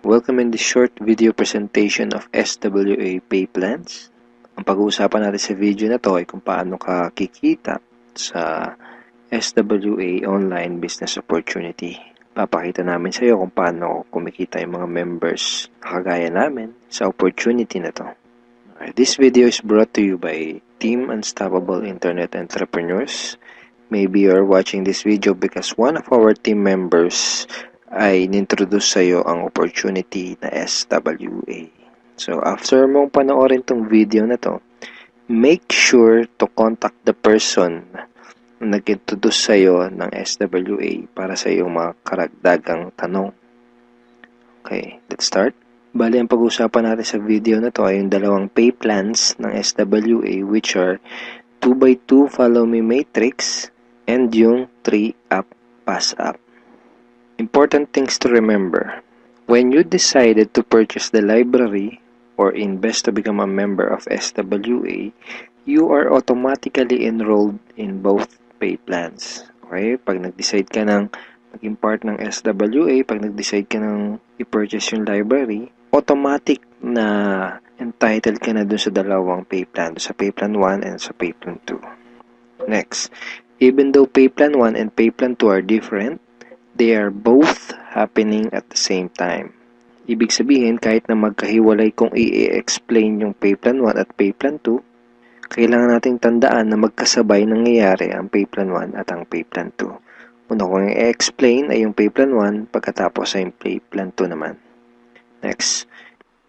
Welcome in this short video presentation of SWA pay plans. Ang pag-uusapan natin sa video na to ay kung paano ka kikita sa SWA online business opportunity. Papakita namin sa iyo kung paano kumikita yung mga members na kagaya namin sa opportunity na to. This video is brought to you by Team Unstoppable Internet Entrepreneurs. Maybe you're watching this video because one of our team members ay nintroduce sa iyo ang opportunity na SWA. So, after mong panoorin tong video na to, make sure to contact the person na nag-introduce sa iyo ng SWA para sa iyong mga karagdagang tanong. Okay, let's start. Bali, ang pag-usapan natin sa video na to ay yung dalawang pay plans ng SWA, which are 2x2 Follow Me Matrix and yung 3-Up Pass Up. Important things to remember. When you decided to purchase the library or invest to become a member of SWA, you are automatically enrolled in both pay plans. Okay? Pag nag-decide ka ng maging part ng SWA, pag nag-decide ka ng i-purchase yung library, automatic na entitled ka na dun sa dalawang pay plan, sa pay plan 1 and sa pay plan 2. Next, even though pay plan 1 and pay plan 2 are different, they are both happening at the same time. Ibig sabihin, kahit na magkahiwalay kung i-explain yung pay plan 1 at pay plan 2, kailangan nating tandaan na magkasabay nangyayari ang pay plan 1 at ang pay plan 2. Una kong i-explain ay yung pay plan 1, pagkatapos ay yung pay plan 2 naman. Next,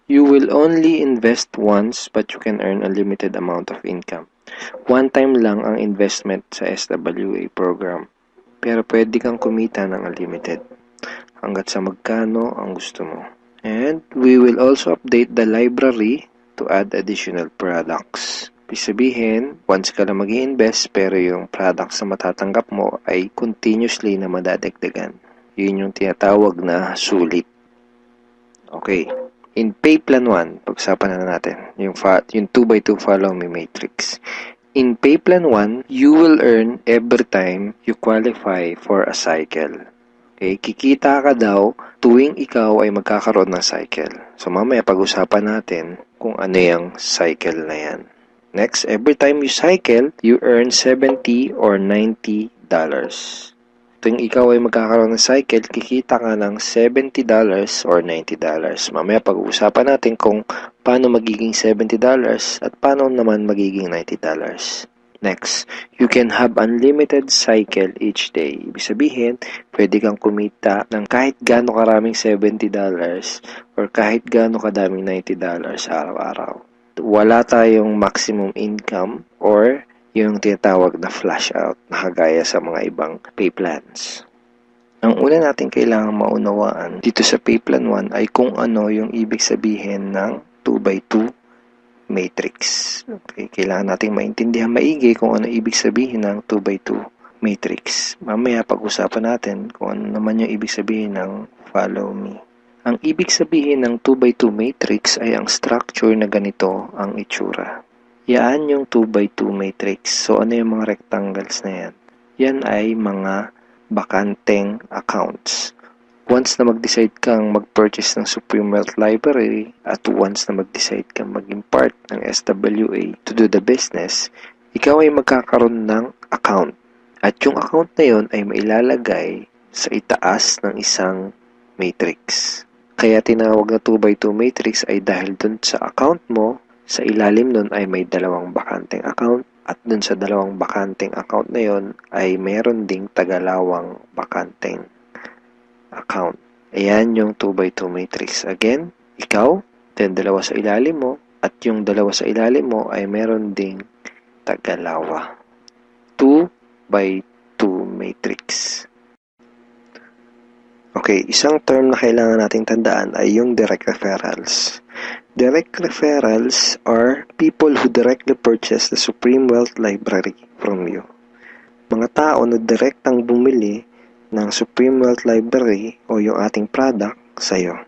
you will only invest once but you can earn a limited amount of income. One time lang ang investment sa SWA program. Pero pwede kang kumita ng unlimited hanggat sa magkano ang gusto mo. And we will also update the library to add additional products. Ibig sabihin, once ka lang mag-i-invest pero yung products na matatanggap mo ay continuously na madadagdagan. Yun yung tinatawag na sulit. Okay. In pay plan 1, pag-usapan na natin yung 2x2 Follow Me Matrix. In pay plan 1, you will earn every time you qualify for a cycle. Okay, kikita ka daw tuwing ikaw ay magkakaroon ng cycle. So mamaya pag-usapan natin kung ano yung cycle na yan. Next, every time you cycle, you earn $70 or $90. Tuwing ikaw ay magkakaroon ng cycle, kikita ka ng $70 or $90. Mamaya pag-uusapan natin kung paano magiging $70 at paano naman magiging $90. Next, you can have unlimited cycle each day. Ibig sabihin, pwede kang kumita ng kahit gaano karaming $70 or kahit gaano kadaming $90 araw-araw. Wala tayong maximum income or yung tinatawag na flash out na kagaya sa mga ibang pay plans. Ang una natin kailangang maunawaan dito sa pay plan 1 ay kung ano yung ibig sabihin ng 2x2 matrix. Okay, kailangan nating maintindihan maigi kung ano ibig sabihin ng 2x2 matrix. Mamaya pag-usapan natin kung ano naman yung ibig sabihin ng follow me. Ang ibig sabihin ng 2x2 matrix ay ang structure na ganito ang itsura. Yan yung 2x2 matrix. So, ano yung mga rectangles na yan? Yan ay mga bakanteng accounts. Once na mag-decide kang mag-purchase ng Supreme Wealth Library at once na mag-decide kang maging part ng SWA to do the business, ikaw ay magkakaroon ng account. At yung account na yun ay mailalagay sa itaas ng isang matrix. Kaya tinawag na 2x2 matrix ay dahil dun sa account mo, sa ilalim nun ay may dalawang bakanteng account at dun sa dalawang bakanteng account na yon ay meron ding tagalawang bakanteng account. Ayan yung 2x2 matrix. Again, ikaw, then dalawa sa ilalim mo at yung dalawa sa ilalim mo ay meron ding tagalawa. 2x2 matrix. Okay, isang term na kailangan nating tandaan ay yung direct referrals. Direct referrals are people who directly purchase the Supreme Wealth Library from you. Mga tao na direktang bumili ng Supreme Wealth Library o yung ating product sa'yo.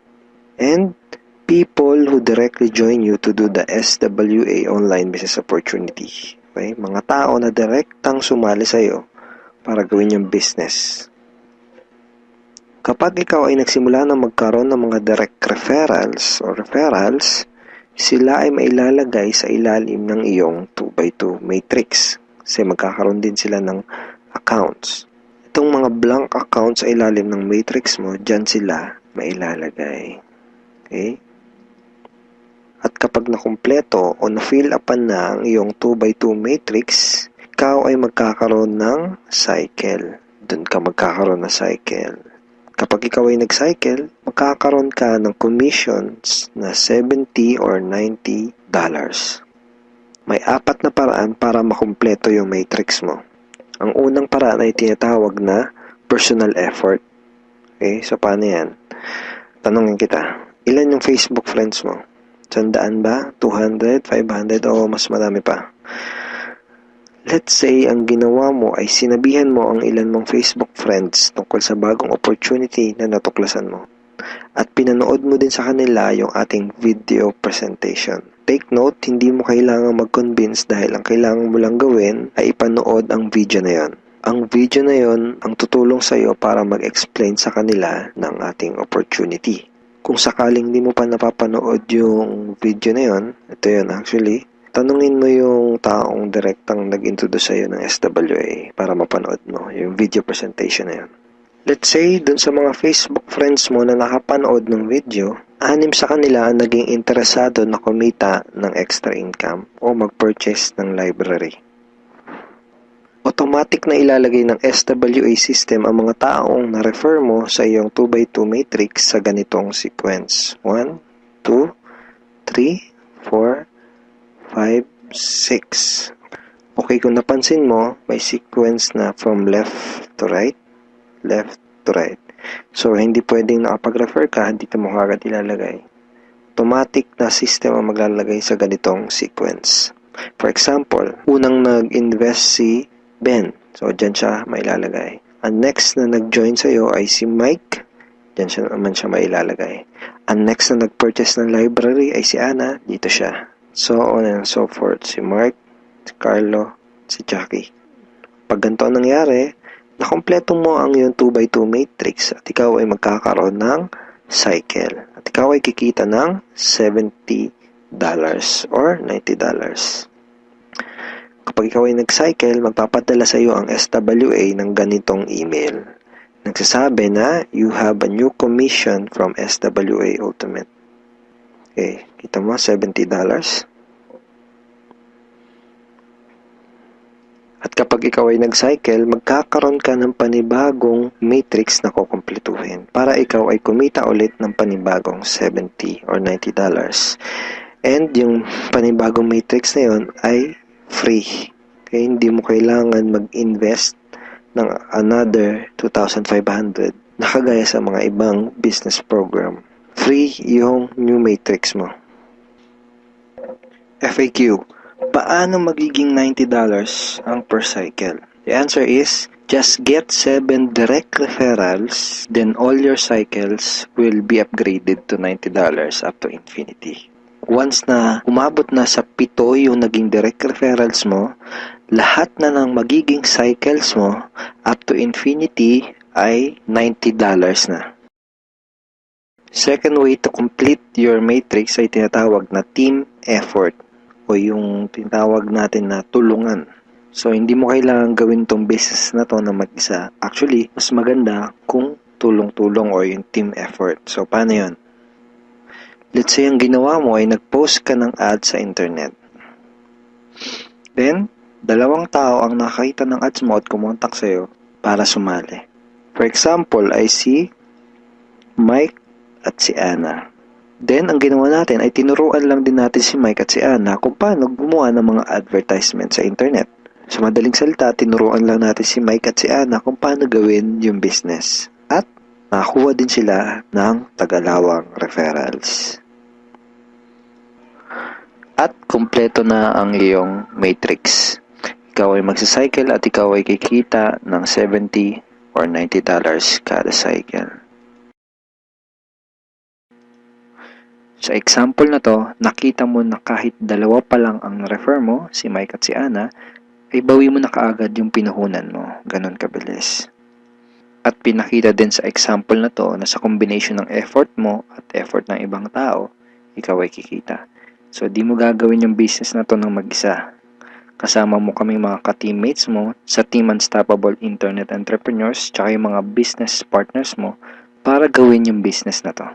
And people who directly join you to do the SWA online business opportunity. Okay? Mga tao na direktang sumali sa'yo para gawin yung business. Kapag ikaw ay nagsimula na magkaroon ng mga direct referrals, sila ay mailalagay sa ilalim ng iyong 2x2 matrix. Kasi magkakaroon din sila ng accounts. Itong mga blank accounts sa ilalim ng matrix mo, dyan sila mailalagay. Okay? At kapag nakumpleto o na-fill upan na ang iyong 2x2 matrix, ikaw ay magkakaroon ng cycle. Doon ka magkakaroon ng cycle. Kapag ikaw ay nag-cycle, magkakaroon ka ng commissions na $70 or $90. May 4 na paraan para makumpleto yung matrix mo. Ang unang paraan ay tinatawag na personal effort. Okay, so paano yan? Tanungin kita, ilan yung Facebook friends mo? 100 ba? 200? 500? O mas marami pa? Let's say, ang ginawa mo ay sinabihan mo ang ilan mong Facebook friends tungkol sa bagong opportunity na natuklasan mo. At pinanood mo din sa kanila yung ating video presentation. Take note, hindi mo kailangang mag-convince dahil ang kailangan mo lang gawin ay ipanood ang video na yon. Ang video na yon ang tutulong sa iyo para mag-explain sa kanila ng ating opportunity. Kung sakaling di mo pa napapanood yung video na yon, ito yun actually, tanungin mo yung taong direktang nag-introduce sa'yo ng SWA para mapanood mo yung video presentation na yun. Let's say, dun sa mga Facebook friends mo na nakapanood ng video, 6 sa kanila ang naging interesado na kumita ng extra income o mag-purchase ng library. Automatic na ilalagay ng SWA system ang mga taong na-refer mo sa iyong 2x2 matrix sa ganitong sequence. 1, 2, 3, 4, 5, 6. Okay, kung napansin mo, may sequence na from left to right. So, hindi pwedeng nakapag-refer ka, dito mo kagad ilalagay. Automatic na system ang maglalagay sa ganitong sequence. For example, unang nag-invest si Ben. So, dyan siya mailalagay. Ang next na nag-join sa'yo ay si Mike. Dyan siya naman siya mailalagay. Ang next na nag-purchase ng library ay si Ana. Dito siya. So on and so forth. Si Mark, si Carlo, si Jackie. Pag ganito ang nangyari, nakompleto mo ang iyong 2x2 matrix at ikaw ay magkakaroon ng cycle. At ikaw ay kikita ng $70 or $90. Kapag ikaw ay nag-cycle, magpapadala sa iyo ang SWA ng ganitong email. Nagsasabi na you have a new commission from SWA Ultimate. Okay, kita mo, $70. At kapag ikaw ay nag-cycle, magkakaroon ka ng panibagong matrix na kukumpletuhin para ikaw ay kumita ulit ng panibagong $70 or $90. And yung panibagong matrix na yon ay free. Okay, hindi mo kailangan mag-invest ng another 2,500 na kagaya sa mga ibang business program. Free yung new matrix mo. FAQ. Paano magiging $90 ang per cycle? The answer is, just get 7 direct referrals, then all your cycles will be upgraded to $90 up to infinity. Once na umabot na sa 7 yung naging direct referrals mo, lahat na ng magiging cycles mo up to infinity ay $90 na. Second way to complete your matrix ay tinatawag na team effort o yung tinatawag natin na tulungan. So, hindi mo kailangan gawin tong business na to na mag-isa. Actually, mas maganda kung tulong-tulong o yung team effort. So, paano yun? Let's say, ang ginawa mo ay nag-post ka ng ad sa internet. Then, 2 tao ang nakakita ng ads mo at kumontak sa'yo para sumali. For example, ay si Mike at si Ana. Then, ang ginawa natin ay tinuruan lang din natin si Mike at si Ana kung paano gumawa ng mga advertisement sa internet. Sa madaling salita, tinuruan lang natin si Mike at si Ana kung paano gawin yung business. At nakakuha din sila ng tagalawang referrals. At kumpleto na ang iyong matrix. Ikaw ay magsacycle at ikaw ay kikita ng $70 or $90 kada cycle. Sa example na to, nakita mo na kahit 2 pa lang ang refer mo, si Mike at si Ana, ay bawi mo na kaagad yung pinuhunan mo. Ganon kabilis. At pinakita din sa example na to na sa combination ng effort mo at effort ng ibang tao, ikaw ay kikita. So, di mo gagawin yung business na to ng mag-isa. Kasama mo kaming mga ka-teammates mo sa Team Unstoppable Internet Entrepreneurs tsaka yung mga business partners mo para gawin yung business na to.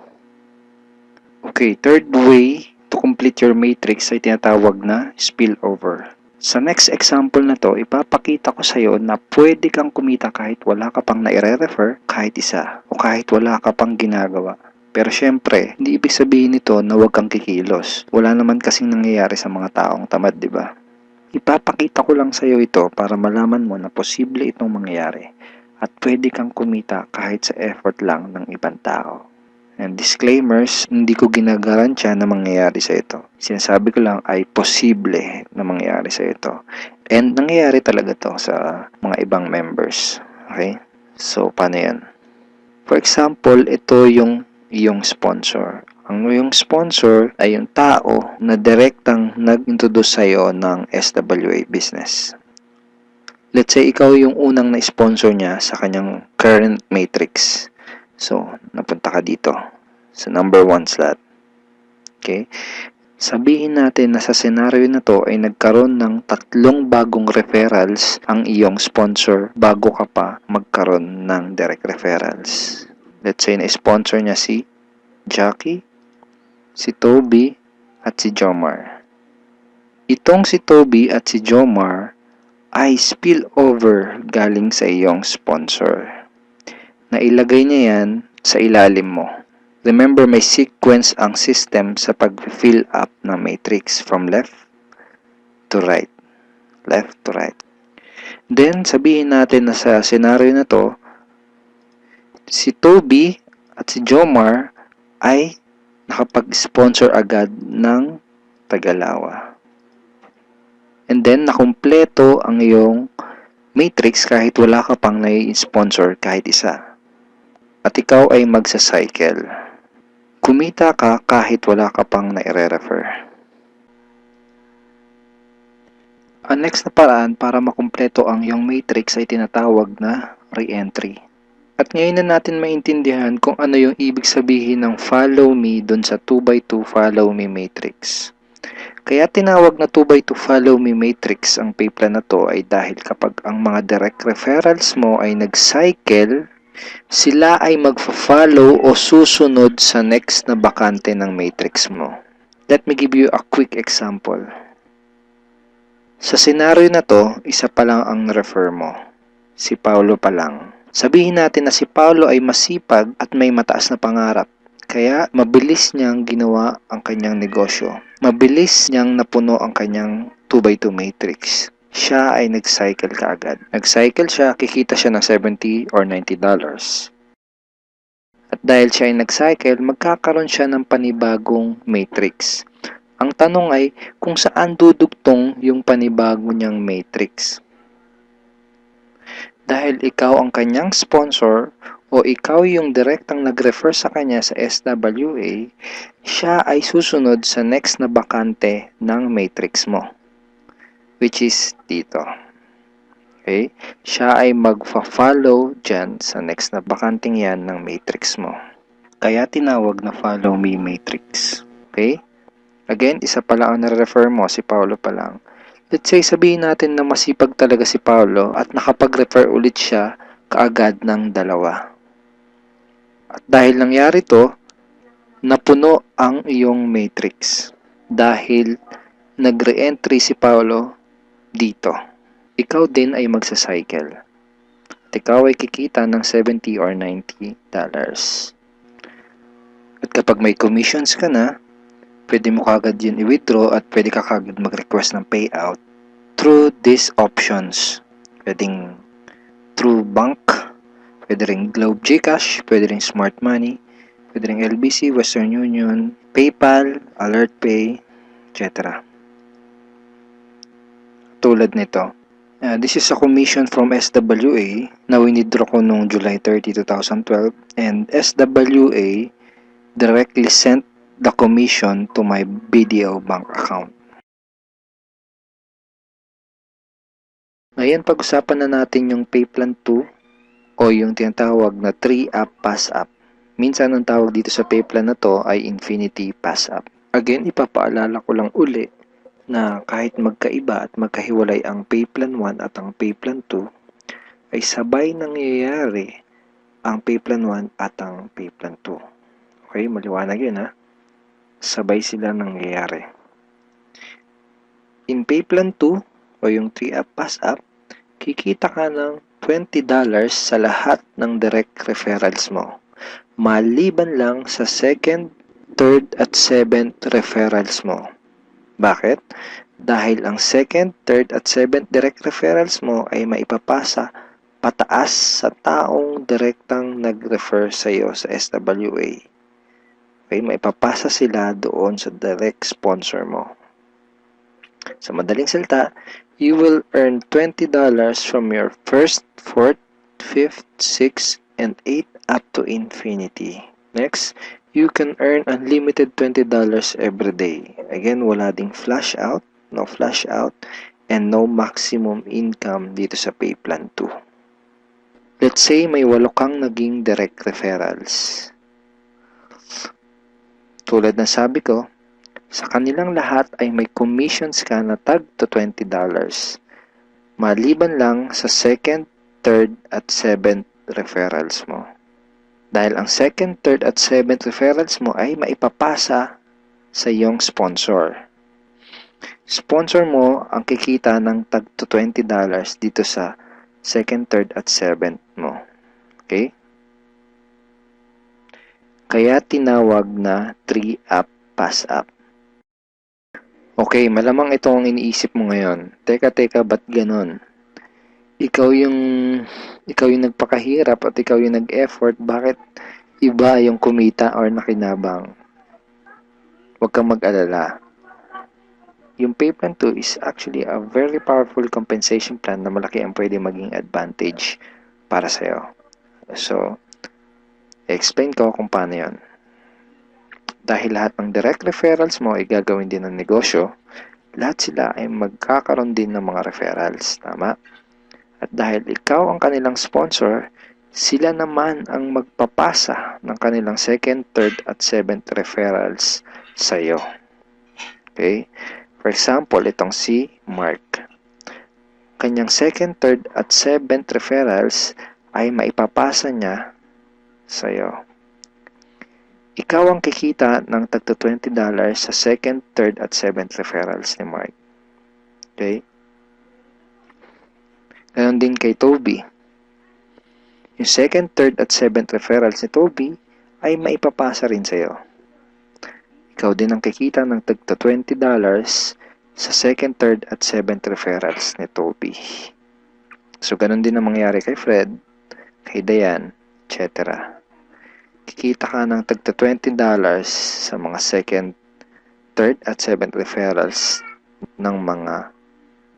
Okay, third way to complete your matrix ay tinatawag na spillover. Sa next example na to, ipapakita ko sa iyo na pwede kang kumita kahit wala ka pang naire-refer kahit isa o kahit wala ka pang ginagawa. Pero syempre, hindi ibig sabihin nito na huwag kang kikilos. Wala naman kasing nangyayari sa mga taong tamad, di ba? Ipapakita ko lang sa iyo ito para malaman mo na posible itong mangyayari at pwede kang kumita kahit sa effort lang ng ibang tao. And disclaimers, hindi ko ginagarantiya na mangyayari sa ito. Sinasabi ko lang ay posible na mangyayari sa ito. And nangyayari talaga to sa mga ibang members. Okay? So, paano yan? For example, ito yung iyong sponsor. Ang iyong sponsor ay yung tao na direktang nag-introduce sa'yo ng SWA business. Let's say, ikaw yung unang na-sponsor niya sa kanyang current matrix. So, napunta ka dito sa number 1 slot. Okay? Sabihin natin na sa senaryo na to ay nagkaroon ng 3 bagong referrals ang iyong sponsor bago ka pa magkaroon ng direct referrals. Let's say na-sponsor niya si Jackie, si Toby, at si Jomar. Itong si Toby at si Jomar ay spillover galing sa iyong sponsor. Nailagay niya yan sa ilalim mo. Remember, may sequence ang system sa pag-fill up ng matrix from left to right. Left to right. Then, sabihin natin na sa senaryo na to, si Toby at si Jomar ay nakapag-sponsor agad ng Tagalawa. And then, nakumpleto ang iyong matrix kahit wala ka pang nai-sponsor kahit isa. At ikaw ay magsa-cycle. Kumita ka kahit wala ka pang nai-refer. Ang next na paraan para makumpleto ang iyong matrix ay tinatawag na re-entry. At ngayon na natin maintindihan kung ano yung ibig sabihin ng follow me dun sa 2x2 follow me matrix. Kaya tinawag na 2x2 follow me matrix ang pay plan na to ay dahil kapag ang mga direct referrals mo ay nag-cycle, sila ay magfa-follow o susunod sa next na bakante ng matrix mo. Let me give you a quick example. Sa senaryo na to, isa pa lang ang refer mo. Si Paulo pa lang. Sabihin natin na si Paulo ay masipag at may mataas na pangarap. Kaya mabilis niyang ginawa ang kanyang negosyo. Mabilis niyang napuno ang kanyang 2x2 matrix. Siya ay nag-cycle kaagad. Nag-cycle siya, kikita siya ng $70 or $90. At dahil siya ay nag-cycle, magkakaroon siya ng panibagong matrix. Ang tanong ay kung saan dudugtong yung panibago niyang matrix. Dahil ikaw ang kanyang sponsor o ikaw yung direktang nag-refer sa kanya sa SWA, siya ay susunod sa next na bakante ng matrix mo. Which is dito. Okay? Siya ay magfa-follow dyan sa next na bakanting yan ng matrix mo. Kaya tinawag na follow me matrix. Okay? Again, isa pa lang ang nare-refer mo, si Paulo pa lang. Let's say, sabihin natin na masipag talaga si Paulo at nakapag-refer ulit siya kaagad ng 2. At dahil nangyari to, napuno ang iyong matrix. Dahil nag-re-entry si Paulo dito. Ikaw din ay magsa-cycle. At ikaw ay kikita ng $70 or $90. At kapag may commissions ka na, pwede mo kagad yun i-withdraw at pwede ka kagad mag-request ng payout through these options. Pwedeng through bank, pwede rin Globe GCash, pwede rin Smart Money, pwede rin LBC, Western Union, PayPal, AlertPay, etc. Tulad nito. This is a commission from SWA na winidraw ko noong July 30, 2012 and SWA directly sent the commission to my BDO bank account. Ngayon, pag-usapan na natin yung Payplan 2 o yung tinatawag na 3-up pass-up. Minsan ang tawag dito sa pay plan na to ay infinity pass-up. Again, ipapaalala ko lang uli na kahit magkaiba at magkahiwalay ang pay plan 1 at ang pay plan 2, ay sabay nangyayari ang pay plan 1 at ang pay plan 2. Okay, maliwanag yun ha. Sabay sila nangyayari. In pay plan 2 o yung 3-up pass-up, kikita ka ng $20 sa lahat ng direct referrals mo. Maliban lang sa second, third at seventh referrals mo. Bakit? Dahil ang second, third at seventh direct referrals mo ay maipapasa pataas sa taong direktang nag-refer sa iyo sa SWA. Okay, maipapasa sila doon sa direct sponsor mo. Sa madaling salita, you will earn $20 from your first, fourth, fifth, sixth, and 8th up to infinity. Next, you can earn unlimited $20 every day. Again, wala ding flash out, no flash out, and no maximum income dito sa pay plan 2. Let's say may 8 kang naging direct referrals. Tulad na sabi ko, sa kanilang lahat ay may commissions ka na tag to $20. Maliban lang sa second, third, at seventh referrals mo. Dahil ang second, third, at seventh referrals mo ay maipapasa sa iyong sponsor. Sponsor mo ang kikita ng tag to $20 dito sa second, third, at seventh mo. Okay? Kaya tinawag na 3-up pass-up. Okay, malamang ito ang iniisip mo ngayon. Teka, ba't ganon? Ikaw yung nagpakahirap at ikaw yung nag-effort, bakit iba yung kumita or nakinabang? Huwag kang mag-alala. Yung pay plan 2 is actually a very powerful compensation plan na malaki ang pwede maging advantage para sa'yo. So, explain ko kung paano yun. Dahil lahat ng direct referrals mo ay gagawin din ng negosyo, lahat sila ay magkakaroon din ng mga referrals. Tama? At dahil ikaw ang kanilang sponsor, sila naman ang magpapasa ng kanilang second, third, at seventh referrals sa iyo. Okay? For example, itong si Mark. Kanyang second, third, at seventh referrals ay maipapasa niya sa iyo. Ikaw ang kikita ng tagto $20 sa second, third, at seventh referrals ni Mark. Okay? Ganon din kay Toby. Yung second, third, at seventh referrals ni Toby ay maipapasa rin sa iyo. Ikaw din ang kikita ng tagto $20 sa second, third, at seventh referrals ni Toby. So, ganon din ang mangyayari kay Fred, kay Diane, etc. Kikita ka ng tagto $20 sa mga second, third, at seventh referrals ng mga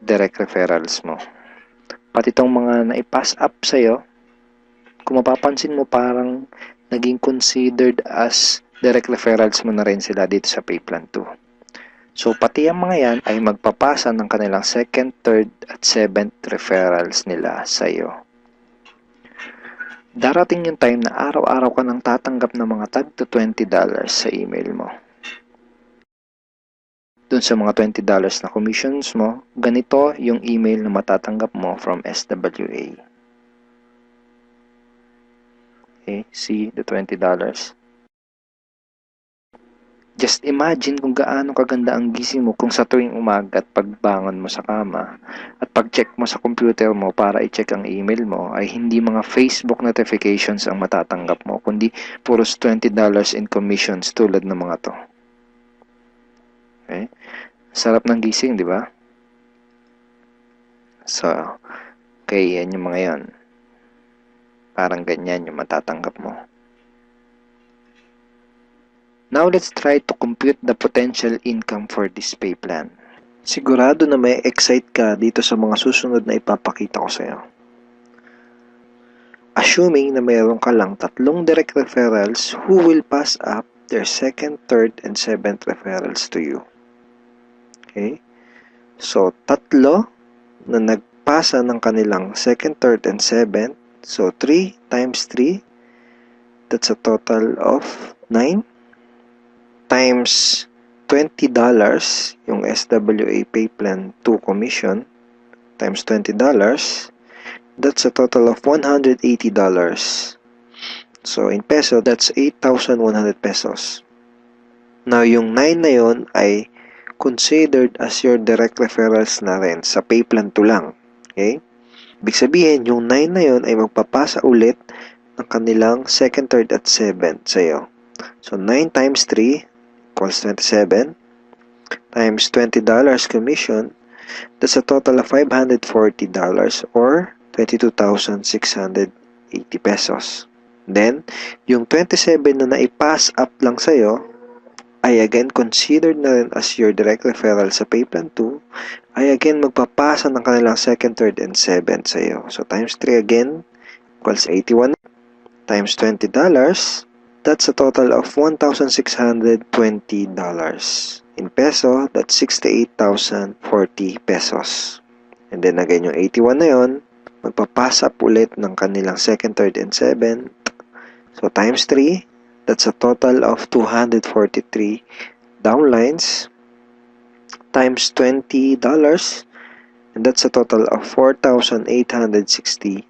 direct referrals mo. Pati itong mga naipass up sa'yo, kung mapapansin mo parang naging considered as direct referrals mo na rin sila dito sa pay plan 2. So, pati ang mga yan ay magpapasa ng kanilang second, third, at seventh referrals nila sa'yo. Darating yung time na araw-araw ka nang tatanggap ng mga tag to $20 sa email mo. Dun sa mga $20 na commissions mo, ganito yung email na matatanggap mo from SWA. Okay, see the $20. Just imagine kung gaano kaganda ang gising mo kung sa tuwing umaga at pagbangon mo sa kama at pag-check mo sa computer mo para i-check ang email mo ay hindi mga Facebook notifications ang matatanggap mo, kundi puros $20 in commissions tulad ng mga to. Okay? Sarap ng gising, di ba? So, okay, yan yung mga yan. Parang ganyan yung matatanggap mo. Now, let's try to compute the potential income for this pay plan. Sigurado na may excite ka dito sa mga susunod na ipapakita ko sa'yo. Assuming na mayroon ka lang 3 direct referrals who will pass up their second, third, and seventh referrals to you. Okay? So, 3 na nagpasa ng kanilang second, third, and seventh So 3 times 3, that's a total of 9 times $20 yung SWA pay plan 2 commission times $20, that's a total of $180. So in peso, that's 8,100 pesos. Now yung 9 na yon ay considered as your direct referrals na rin sa pay plan 2 lang. Okay? Ibig sabihin, yung 9 na yon ay magpapasa ulit ng kanilang second, third, at 7th sa'yo. So 9 times 3 equals 27 times $20 commission, that's a total of $540 or 22,680 pesos. Then, yung 27 na naipass up lang sa'yo ay again considered na rin as your direct referral sa pay plan 2, ay again magpapasa ng kanilang second, third, and 7th sa'yo. So times 3 again equals 81 times $20, that's a total of $1,620. In peso, that's 68,040 pesos. And then again, yung 81 na yun, magpapasa up ulit ng kanilang second, third, and 7th. So times 3, that's a total of 243 downlines times $20, and that's a total of $4,860.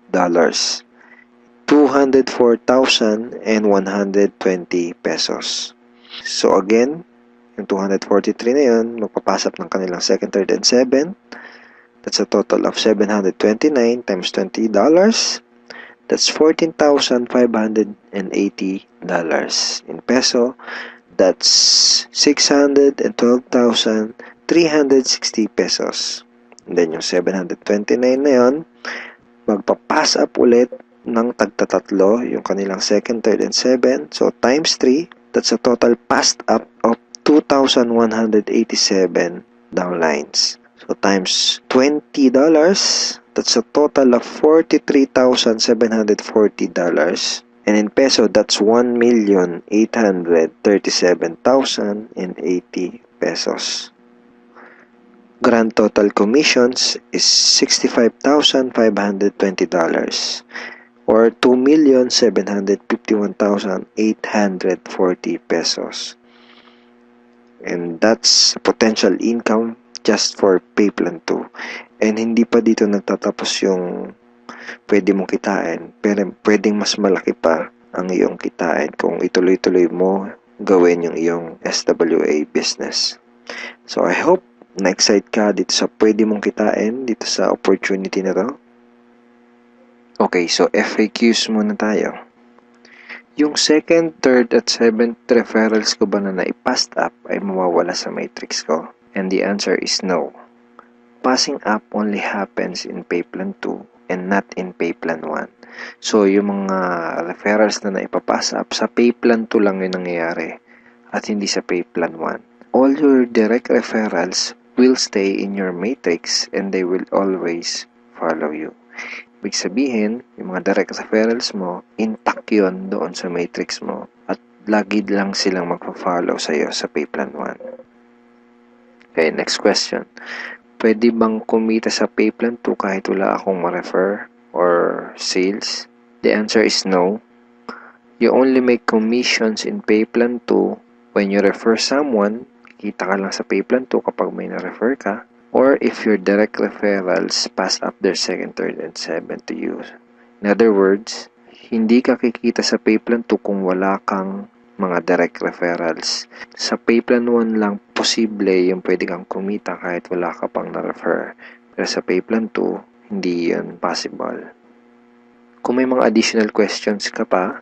204,120 pesos. So again, yung 243 na yun, magpapasap ng kanilang second, third, and 7th. That's a total of $729 times $20. That's $14,580. In peso, that's 612,360 pesos. And then yung 729 na yun, magpapass up ulit ng tagtatatlo yung kanilang second, third, and 7th. So times 3, that's a total passed up of 2,187 downlines. So times $20, that's a total of $43,740. And in peso, that's 1,837,080 pesos. Grand total commissions is $65,520 or 2,751,840 pesos. And that's potential income just for pay plan 2. And hindi pa dito nagtatapos yung pwede mong kitain, pero pwedeng mas malaki pa ang iyong kitain kung ituloy-tuloy mo gawin yung iyong SWA business. So I hope na-excite ka dito sa pwede mong kitain dito sa opportunity na to. Okay, so FAQs muna tayo. Yung second, third, at 7th referrals ko ba na naipassed up ay mawawala sa matrix ko? And the answer is no. Passing up only happens in pay plan 2 and not in pay plan 1. So, yung mga referrals na naipapass up sa pay plan 2 lang yung nangyayari at hindi sa pay plan 1. All your direct referrals will stay in your matrix and they will always follow you. Ibig sabihin, yung mga direct referrals mo, intact yun doon sa matrix mo at lagi lang silang magpa-follow sa'yo sa pay plan 1. Okay, next question. Pwede bang kumita sa pay plan 2 kahit wala akong ma-refer or sales? The answer is no. You only make commissions in pay plan 2 when you refer someone. Kita ka lang sa pay plan 2 kapag may na-refer ka. Or if your direct referrals pass up their second, third, and 7th to you. In other words, hindi ka kikita sa pay plan 2 kung wala kang mga direct referrals. Sa pay plan 1 lang posible yung pwede kang kumita kahit wala ka pang na-refer. Pero sa pay plan 2, hindi yun possible. Kung may mga additional questions ka pa,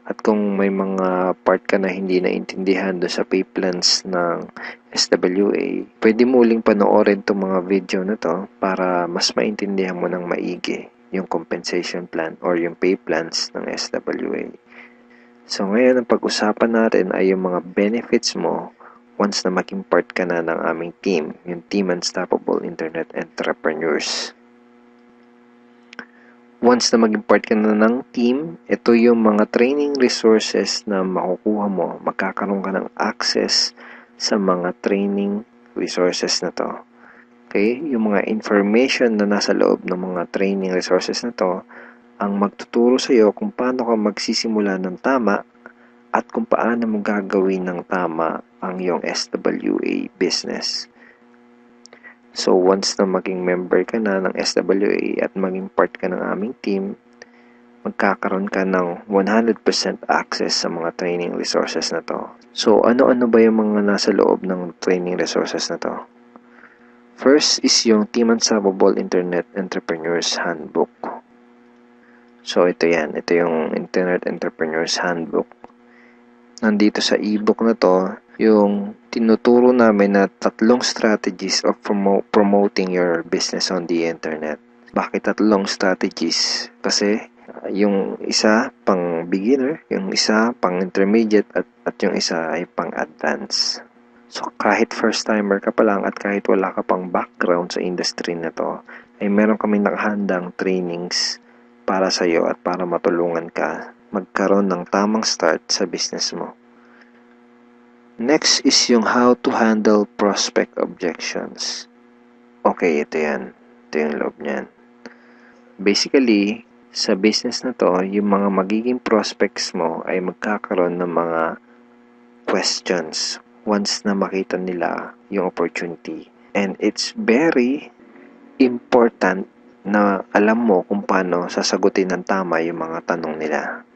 at kung may mga part ka na hindi naintindihan do sa pay plans ng SWA, pwede mo uling panoorin itong mga video na to para mas maintindihan mo ng maigi yung compensation plan or yung pay plans ng SWA. So ngayon, ang pag-usapan natin ay yung mga benefits mo once na maging part ka na ng aming team, yung Team Unstoppable Internet Entrepreneurs. Once na maging part ka na ng team, ito yung mga training resources na makukuha mo. Magkakaroon ka ng access sa mga training resources na to. Okay? Yung mga information na nasa loob ng mga training resources na to ang magtuturo sa iyo kung paano ka magsisimula ng tama at kung paano mo gagawin ng tama ang iyong SWA business. So once na maging member ka na ng SWA at maging part ka ng aming team, magkakaroon ka ng 100% access sa mga training resources na to. So ano-ano ba yung mga nasa loob ng training resources na to? First is yung Team Unstoppable Internet Entrepreneurs Handbook. So ito yan, ito yung Internet Entrepreneurs Handbook. Nandito sa ebook na to, yung tinuturo namin na 3 strategies of promoting your business on the internet. Bakit 3 strategies? Kasi yung isa pang beginner, yung isa pang intermediate at yung isa ay pang advanced. So kahit first timer ka pa lang at kahit wala ka pang background sa industry na to, ay meron kami nakahandang trainings para sa iyo at para matulungan ka magkaroon ng tamang start sa business mo. Next is yung how to handle prospect objections. Okay, ito yan. Ito yung loob niyan. Basically, sa business na to, yung mga magiging prospects mo ay magkakaroon ng mga questions once na makita nila yung opportunity. And it's very important na alam mo kung paano sasagutin ng tama yung mga tanong nila.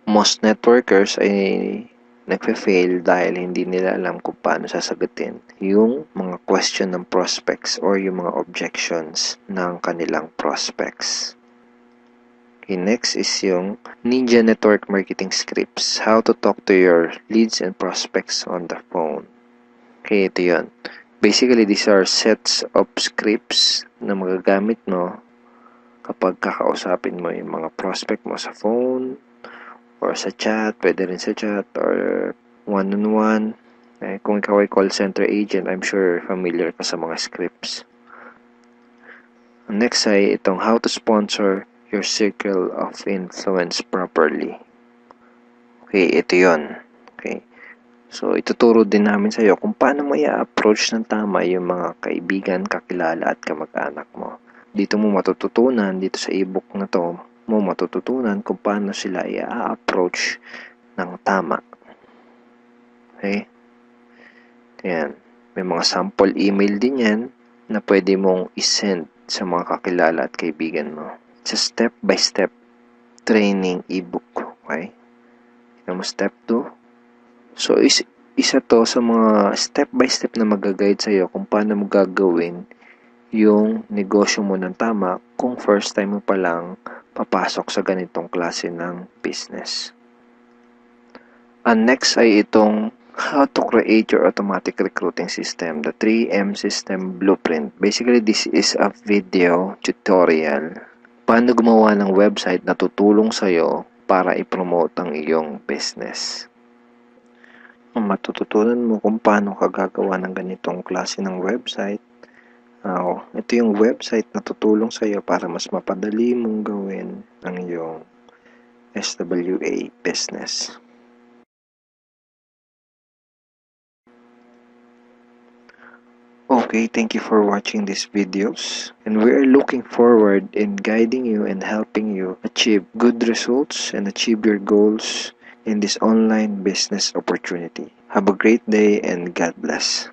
Most networkers ay nagfe-fail dahil hindi nila alam kung paano sasagutin yung mga question ng prospects or yung mga objections ng kanilang prospects. Okay, next is yung Ninja Network Marketing Scripts. How to talk to your leads and prospects on the phone. Okay, ito yun. Basically, these are sets of scripts na magagamit mo kapag kakausapin mo yung mga prospect mo sa phone or sa chat, pwede rin sa chat or one-on-one. Kung ikaw ay call center agent, I'm sure familiar ka sa mga scripts. Next ay itong how to sponsor your circle of influence properly. Okay, ito yun. Okay. So, ituturo din namin sa iyo kung paano mo i-approach ng tama yung mga kaibigan, kakilala at kamag-anak mo. Dito mo matututunan, dito sa ebook na to, mo matututunan kung paano sila i-approach ng tama. Okay? Ayan. May mga sample email din yan na pwede mong isend sa mga kakilala at kaibigan mo. It's a step-by-step training ebook. Okay? Tignan mo step 2. So, isa to sa mga step-by-step na mag-guide sa'yo kung paano mo gagawin yung negosyo mo ng tama kung first time mo pa lang papasok sa ganitong klase ng business. And next ay itong how to create your automatic recruiting system, the 3M system blueprint. Basically, this is a video tutorial paano gumawa ng website na tutulong sa'yo para i-promote ang iyong business. Matututunan mo kung paano ka gagawa ng ganitong klase ng website. Ito yung website na tutulong sa iyo para mas mapadali mong gawin ang iyong SWA business. Okay, thank you for watching these videos, and we are looking forward in guiding you and helping you achieve good results and achieve your goals in this online business opportunity. Have a great day and God bless.